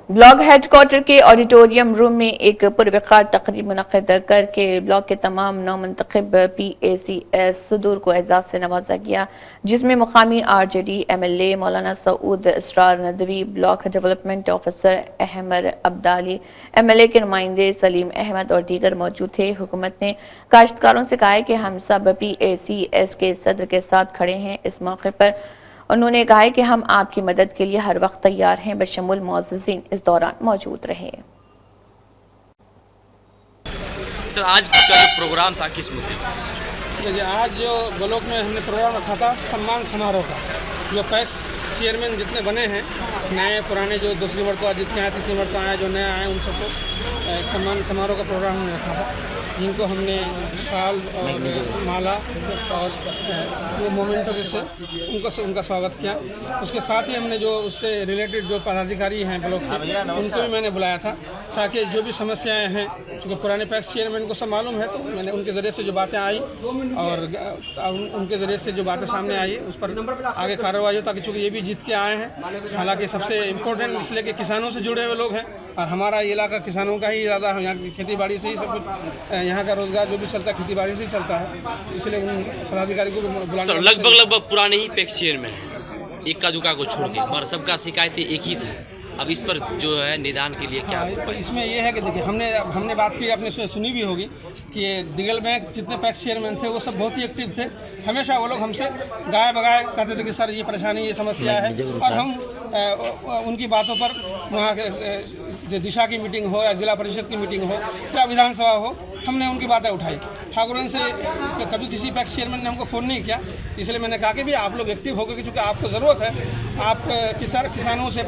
Block headquarter के auditorium room में एक पुरवकार तकरीब मुनक़िद करके ब्लॉक के तमाम नौमुंतखब PACS सदूर को एजाज से नवाजा गया, जिसमें मुकामी RJD MLA मौलाना Saud Israr Nadvi, block development officer Ahmad Abdali, MLA के नुमाइंदे सलीम अहमद और दीगर मौजूद थे। हुकूमत ने काश्तकारों से कहा है कि हम सब PACS के सदर के साथ खड़े हैं। इस मौके पर उन्होंने कहा है कि हम आपकी मदद के लिए हर वक्त तैयार हैं। बशमूल मुअज़्ज़िज़ीन इस दौरान मौजूद रहे। सर, आज का जो प्रोग्राम था किस मुद्दे पर? आज जो ब्लॉक में हमने प्रोग्राम रखा था सम्मान समारोह का, जो पैक्स चेयरमैन जितने बने हैं, नए पुराने, जो दूसरी मरतबा जीत के आए, तीसरी मरतबा आए, जो नए आए, उन सबको एक सम्मान समारोह का प्रोग्राम हमने रखा था, जिनको हमने शाल और माला और वो मोमेंटो से उनका स्वागत किया। उसके साथ ही हमने जो उससे रिलेटेड जो पदाधिकारी हैं ब्लॉक के, उनको भी मैंने बुलाया था, ताकि जो भी समस्याएं हैं, चूँकि पुराने पैक्स चेयरमैन को सब मालूम है, तो मैंने उनके ज़रिए से जो बातें आई और उनके ज़रिए से जो बातें सामने आई उस पर आगे कार्रवाई हो, ताकि चूँकि ये भी जीत के आए हैं। हालांकि सबसे इम्पोर्टेंट इसलिए कि किसानों से जुड़े हुए लोग हैं और हमारा इलाका किसानों का ही ज़्यादा, यहाँ की खेती बाड़ी से ही सब कुछ, यहाँ का रोज़गार जो भी चलता है खेती बाड़ी से ही चलता है, इसलिए उन पदाधिकारी को भी बुलाना। लगभग पुराने ही पैक्स चेयरमैन हैं, इक्का दुक्का को छोड़ के, और सबका शिकायतें एक ही था। अब इस पर जो है निदान के लिए क्या? तो इसमें यह है कि देखिए, हमने बात की, आपने सुनी भी होगी कि दिगल में जितने पैक्स चेयरमैन थे वो सब बहुत ही एक्टिव थे। हमेशा वो लोग हमसे गाय बगाए कहते थे कि सर ये परेशानी, ये समस्या है, और हम उनकी बातों पर, वहाँ के दिशा की मीटिंग हो या जिला परिषद की मीटिंग हो या विधानसभा हो, हमने उनकी बातें उठाई। ठाकुरन से कभी किसी पैक्स चेयरमैन ने हमको फ़ोन नहीं किया, इसलिए मैंने कहा कि भी आप लोग एक्टिव हो गए, क्योंकि आपको ज़रूरत है, आप किसानों से,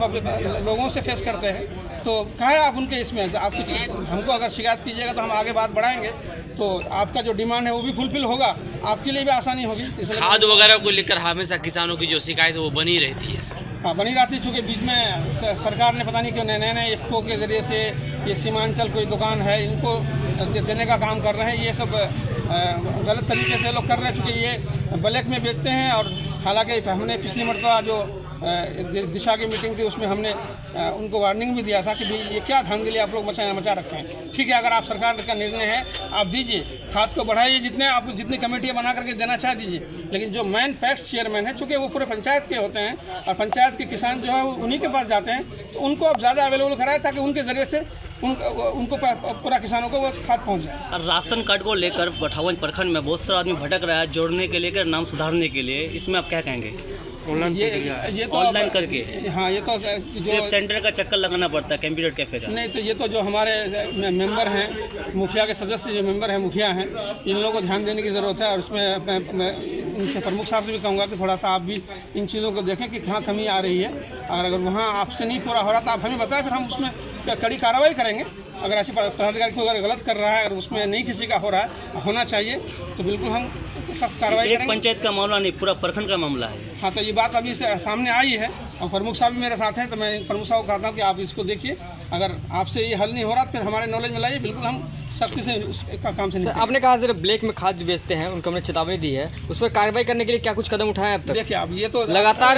लोगों से फेस करते हैं, तो कहा है आप उनके इसमें आपकी हमको अगर शिकायत कीजिएगा तो हम आगे बात बढ़ाएंगे, तो आपका जो डिमांड है वो भी फुलफिल होगा, आपके लिए भी आसानी होगी। खाद वगैरह को लेकर हमेशा किसानों की जो शिकायत है वो बनी रहती है सर। हाँ, बनी रहती है, चूँकि बीच में सरकार ने पता नहीं क्यों नए इफ्को के ज़रिए से ये सीमांचल कोई दुकान है, इनको देने का काम कर रहे हैं। ये सब गलत तरीके से लोग कर रहे हैं, चूँकि ये ब्लैक में बेचते हैं। और हालांकि हमने पिछली मरतबा जो दिशा की मीटिंग थी उसमें हमने उनको वार्निंग भी दिया था कि भाई ये क्या धांधली आप लोग मचा रखे हैं। ठीक है, अगर आप सरकार का निर्णय है आप दीजिए, खाद को बढ़ाइए, जितनी कमेटियाँ बना करके देना चाह दीजिए, लेकिन जो मेन पैक्स चेयरमैन है, चूँकि वो पूरे पंचायत के होते हैं और पंचायत के किसान जो है उन्हीं के पास जाते हैं, तो उनको अब ज़्यादा अवेलेबल कराए, ताकि उनके ज़रिए से उनको पूरा किसानों को वो खाद पहुँच जाए। राशन कार्ड को लेकर पठावन प्रखंड में बहुत सारा आदमी भटक रहा है, जोड़ने के लेकर, नाम सुधारने के लिए, इसमें आप क्या कहेंगे? ये तो ऑनलाइन करके, हाँ, ये तो जो सेंटर का चक्कर लगाना पड़ता है कंप्यूटर कैफे का। नहीं, तो ये तो जो हमारे मेंबर हैं, मुखिया के सदस्य जो मेंबर हैं, मुखिया हैं, इन लोगों को ध्यान देने की ज़रूरत है। और उसमें मैं इनसे प्रमुख साहब से भी कहूँगा कि थोड़ा सा आप भी इन चीज़ों को देखें कि कहाँ कमी आ रही है, और अगर वहाँ आपसे नहीं पूरा हो रहा तो आप हमें बताएं, फिर हम उसमें कड़ी कार्रवाई करेंगे। अगर ऐसे पदाधिकारी को अगर गलत कर रहा है, अगर उसमें नहीं किसी का हो रहा है, होना चाहिए, तो बिल्कुल हम सख्त कार्रवाई करेंगे। एक पंचायत का मामला नहीं, पूरा प्रखंड का मामला है। हाँ, तो ये बात अभी से सामने आई है और प्रमुख साहब भी मेरे साथ हैं, तो मैं प्रमुख साहब को कहता हूँ कि आप इसको देखिए, अगर आपसे ये हल नहीं हो रहा तो फिर हमारे नॉलेज में लाइए, बिल्कुल हम सख्ती से इसका काम से नहीं। आपने कहा जरा ब्लैक में खाद जो बेचते हैं उनको हमने चेतावनी दी है, उस पर कार्रवाई करने के लिए क्या कुछ कदम उठाए अब तक? देखिए, अब ये तो लगातार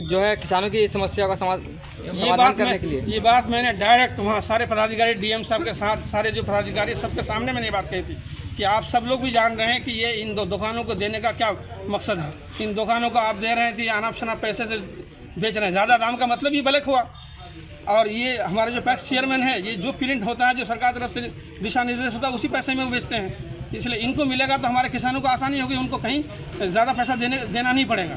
जो है किसानों की समस्या का समाधान करने के लिए ये बात मैंने डायरेक्ट वहाँ सारे पदाधिकारी DM साहब के साथ, सारे जो पदाधिकारी सबके सामने मैंने ये बात कही थी कि आप सब लोग भी जान रहे हैं कि ये इन दुकानों को देने का क्या मकसद है। इन दुकानों को आप दे रहे हैं तो ये अनाप शनाप पैसे से बेच रहे हैं, ज़्यादा दाम का मतलब ये ब्लैक हुआ। और ये हमारे जो पैक्स चेयरमैन है, ये जो प्रिंट होता है, जो सरकार तरफ से दिशा निर्देश होता है, उसी पैसे में वो बेचते हैं। इसलिए इनको मिलेगा तो हमारे किसानों को आसानी होगी, उनको कहीं ज़्यादा पैसा देना नहीं पड़ेगा।